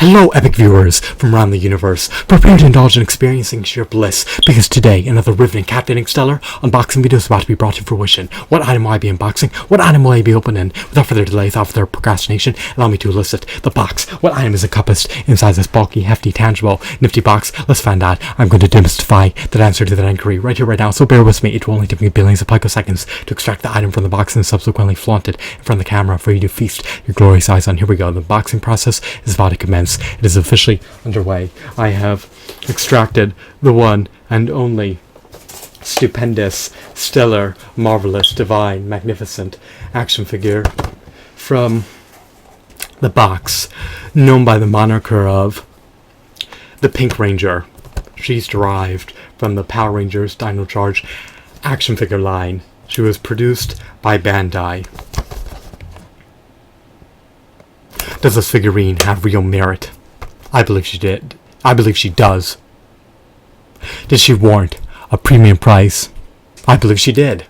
Hello, epic viewers from around the universe. Prepare to indulge in experiencing sheer bliss, because today another riveting, captivating, stellar unboxing video is about to be brought to fruition. What item will I be unboxing? What item will I be opening? Without further delay, without further procrastination, allow me to elicit the box. What item is encompassed inside this bulky, hefty, tangible, nifty box? Let's find out. I'm going to demystify that answer to that inquiry right here, right now, so bear with me. It will only take me billions of picoseconds to extract the item from the box and subsequently flaunt it in front of the camera for you to feast your glorious eyes on. Here we go. The boxing process is about to commence. It is officially underway. I have extracted the one and only stupendous, stellar, marvelous, divine, magnificent action figure from the box, known by the moniker of the Pink Ranger. She's derived from the Power Rangers Dino Charge action figure line. She was produced by Bandai. Does this figurine have real merit? I believe she did. I believe she does. Did she warrant a premium price? I believe she did.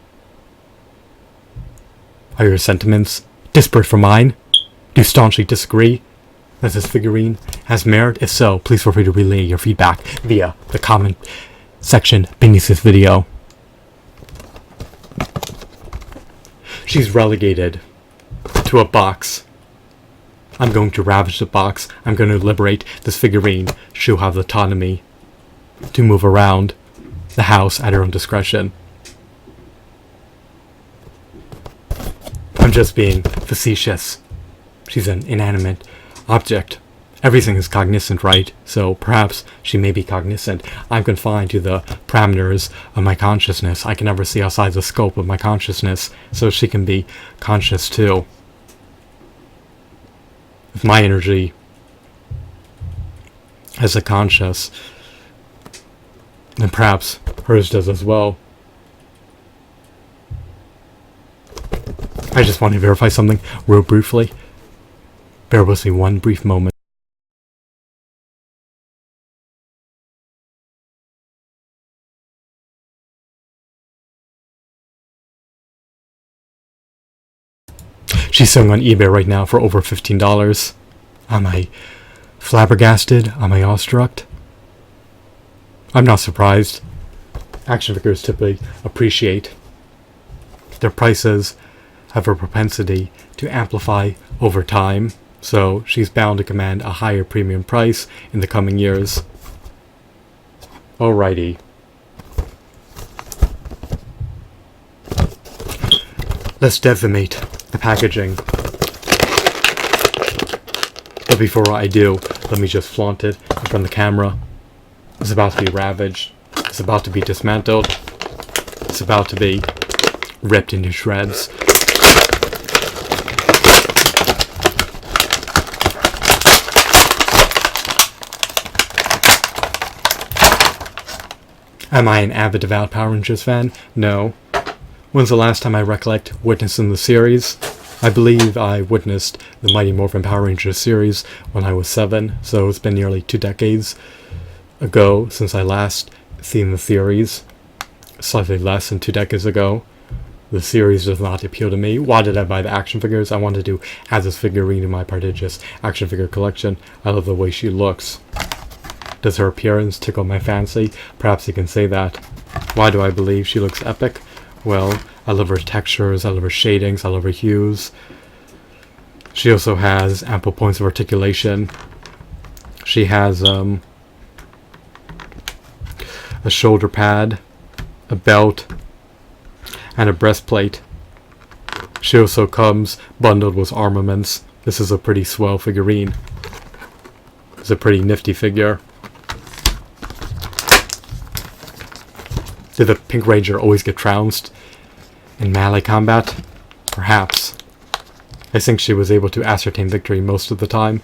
Are your sentiments disparate from mine? Do you staunchly disagree that this figurine has merit? If so, please feel free to relay your feedback via the comment section beneath this video. She's relegated to a box. I'm going to ravage the box. I'm going to liberate this figurine. She'll have the autonomy to move around the house at her own discretion. I'm just being facetious. She's an inanimate object. Everything is cognizant, right? So perhaps she may be cognizant. I'm confined to the parameters of my consciousness. I can never see outside the scope of my consciousness, so she can be conscious too. If my energy has a conscious, then perhaps hers does as well. I just want to verify something real briefly. Bear with me one brief moment. She's selling on eBay right now for over $15. Am I flabbergasted? Am I awestruck? I'm not surprised. Action figures typically appreciate. Their prices have a propensity to amplify over time, so she's bound to command a higher premium price in the coming years. Alrighty. Let's decimate the packaging. But before I do, let me just flaunt it in front of the camera. It's about to be ravaged. It's about to be dismantled. It's about to be ripped into shreds. Am I an avid devout Power Rangers fan? No. When's the last time I recollect witnessing the series? I believe I witnessed the Mighty Morphin Power Rangers series when I was 7, so it's been nearly 2 decades ago since I last seen the series. Slightly less than 2 decades ago. The series does not appeal to me. Why did I buy the action figures? I wanted to add this figurine to my prodigious action figure collection. I love the way she looks. Does her appearance tickle my fancy? Perhaps you can say that. Why do I believe she looks epic? Well, I love her textures, I love her shadings, I love her hues. She also has ample points of articulation. She has a shoulder pad, a belt, and a breastplate. She also comes bundled with armaments. This is a pretty swell figurine. It's a pretty nifty figure. Did the Pink Ranger always get trounced in melee combat? Perhaps. I think she was able to ascertain victory most of the time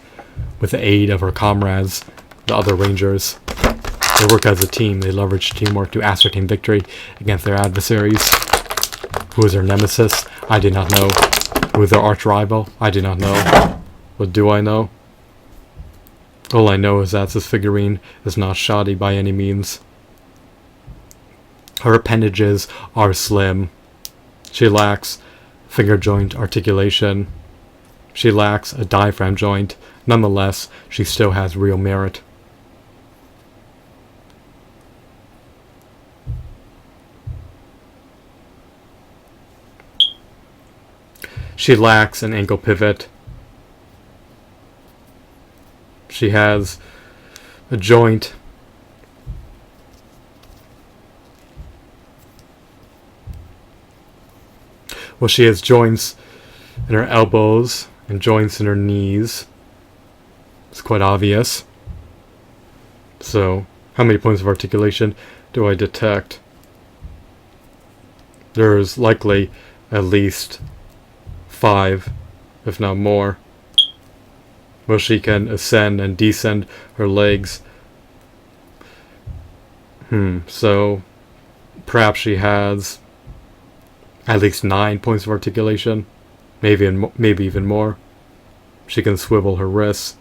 with the aid of her comrades, the other Rangers. They work as a team. They leverage teamwork to ascertain victory against their adversaries. Who is their nemesis? I did not know. Who is their arch rival? I did not know. What do I know? All I know is that this figurine is not shoddy by any means. Her appendages are slim. She lacks finger joint articulation. She lacks a diaphragm joint, Nonetheless, she still has real merit. She lacks an ankle pivot. She has a joint. Well, she has joints in her elbows and joints in her knees. It's quite obvious. So, how many points of articulation do I detect? There's likely at least 5, if not more. Well, she can ascend and descend her legs. So perhaps she has at least 9 points of articulation, maybe even more. She can swivel her wrists.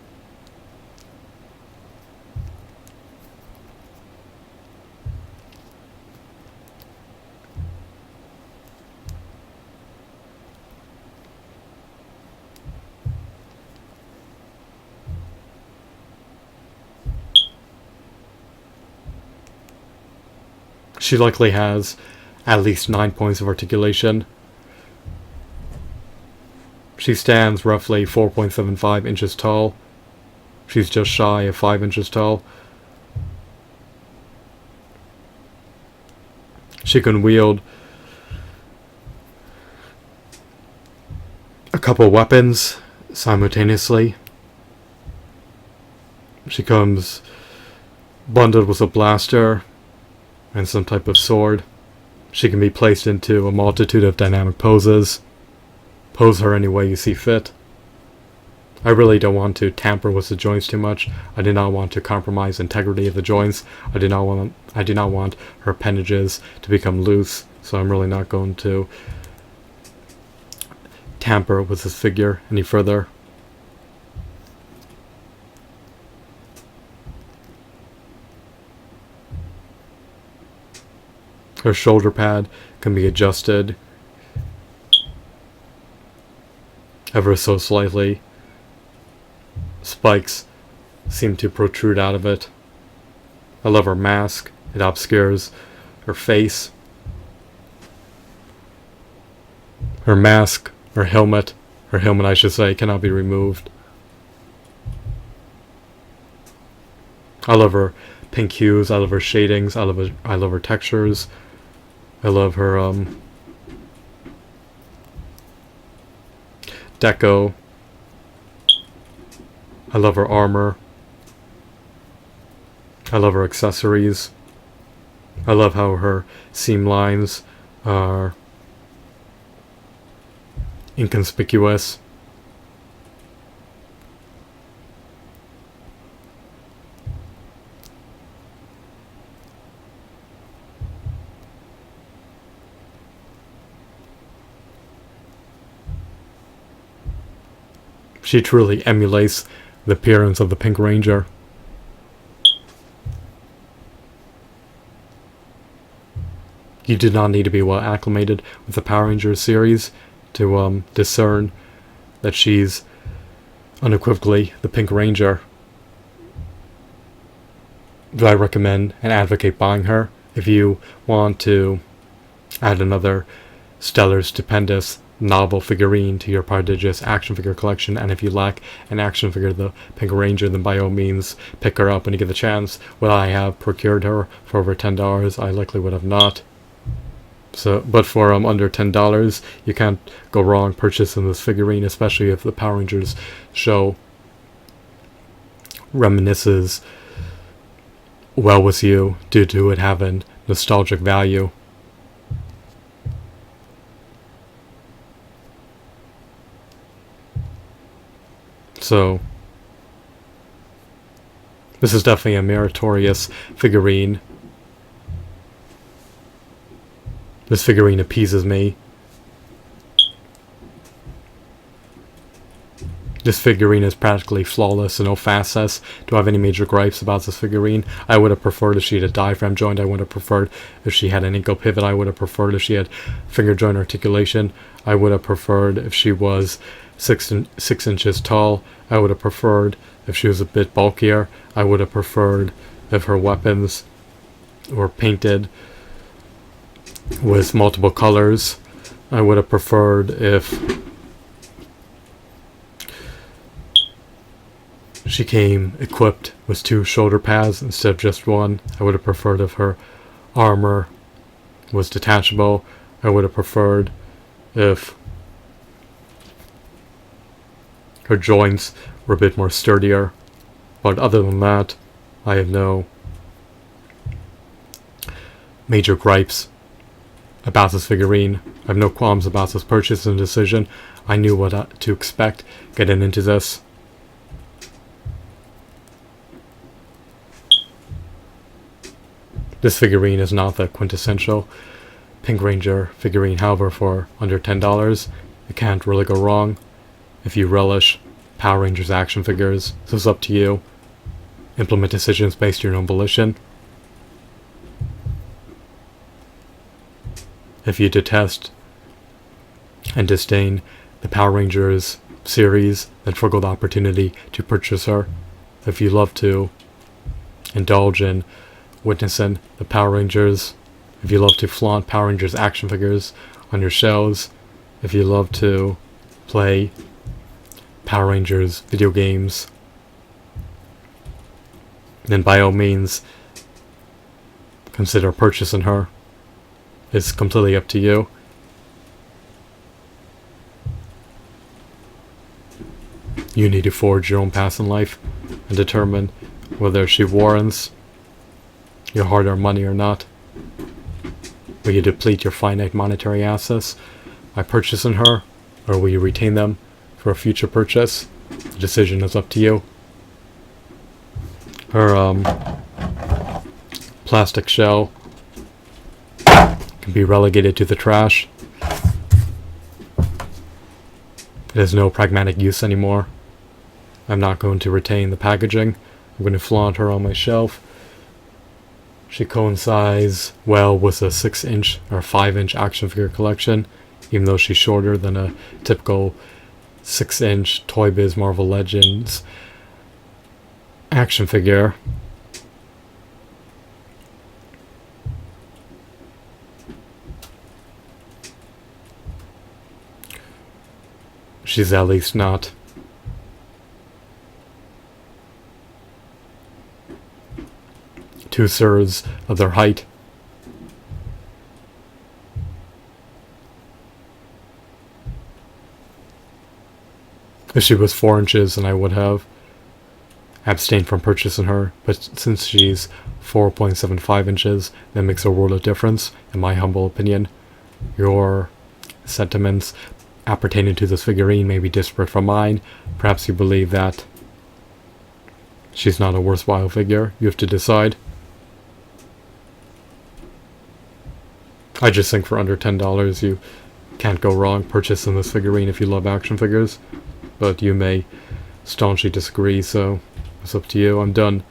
She likely has at least 9 points of articulation. She stands roughly 4.75 inches tall. She's just shy of 5 inches tall. She can wield a couple weapons simultaneously. She comes bundled with a blaster and some type of sword. She can be placed into a multitude of dynamic poses. Pose her any way you see fit. I really don't want to tamper with the joints too much. I do not want to compromise integrity of the joints. I do not want her appendages to become loose, so I'm really not going to tamper with this figure any further. Her shoulder pad can be adjusted ever so slightly. Spikes seem to protrude out of it. I love her mask. It obscures her face. Her mask, her helmet I should say, cannot be removed. I love her pink hues. I love her shadings. I love her textures. I love her deco. I love her armor. I love her accessories. I love how her seam lines are inconspicuous. She truly emulates the appearance of the Pink Ranger. You do not need to be well acclimated with the Power Rangers series to discern that she's unequivocally the Pink Ranger. Do I recommend and advocate buying her? If you want to add another stellar, stupendous novel figurine to your prodigious action figure collection, and if you lack an action figure of the Pink Ranger, then by all means pick her up when you get the chance. Would I have procured her for over $10? I likely would have not. But for under $10, you can't go wrong purchasing this figurine, especially if the Power Rangers show reminisces well with you due to it having nostalgic value. So, this is definitely a meritorious figurine. This figurine appeases me. This figurine is practically flawless and no facets. Do I have any major gripes about this figurine? I would have preferred if she had a diaphragm joint. I would have preferred if she had an ankle pivot. I would have preferred if she had finger joint articulation. I would have preferred if she was 6 inches tall. I would have preferred if she was a bit bulkier. I would have preferred if her weapons were painted with multiple colors. I would have preferred if she came equipped with 2 shoulder pads instead of just 1. I would have preferred if her armor was detachable. I would have preferred if her joints were a bit more sturdier. But other than that, I have no major gripes about this figurine. I have no qualms about this purchase and decision. I knew what to expect getting into this. This figurine is not the quintessential Pink Ranger figurine, however, for under $10, it can't really go wrong if you relish Power Rangers action figures. So it's up to you. Implement decisions based on your own volition. If you detest and disdain the Power Rangers series, then forgo the opportunity to purchase her. If you love to indulge in witnessing the Power Rangers, if you love to flaunt Power Rangers action figures on your shelves, if you love to play Power Rangers video games, then by all means consider purchasing her. It's completely up to you. You need to forge your own path in life and determine whether she warrants your hard-earned money or not. Will you deplete your finite monetary assets by purchasing her, or will you retain them for a future purchase? The decision is up to you. Her plastic shell can be relegated to the trash. It has no pragmatic use anymore. I'm not going to retain the packaging. I'm going to flaunt her on my shelf. She coincides well with a 6-inch or 5-inch action figure collection, even though she's shorter than a typical 6-inch Toy Biz Marvel Legends action figure. She's at least not two-thirds of their height. If she was 4 inches, then I would have abstained from purchasing her, but since she's 4.75 inches, that makes a world of difference, in my humble opinion. Your sentiments appertaining to this figurine may be disparate from mine. Perhaps you believe that she's not a worthwhile figure. You have to decide. I just think for under $10 you can't go wrong purchasing this figurine if you love action figures. But you may staunchly disagree, so it's up to you. I'm done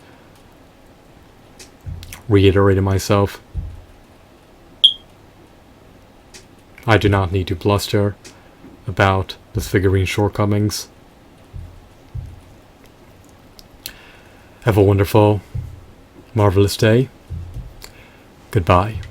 reiterating myself. I do not need to bluster about this figurine's shortcomings. Have a wonderful, marvelous day. Goodbye.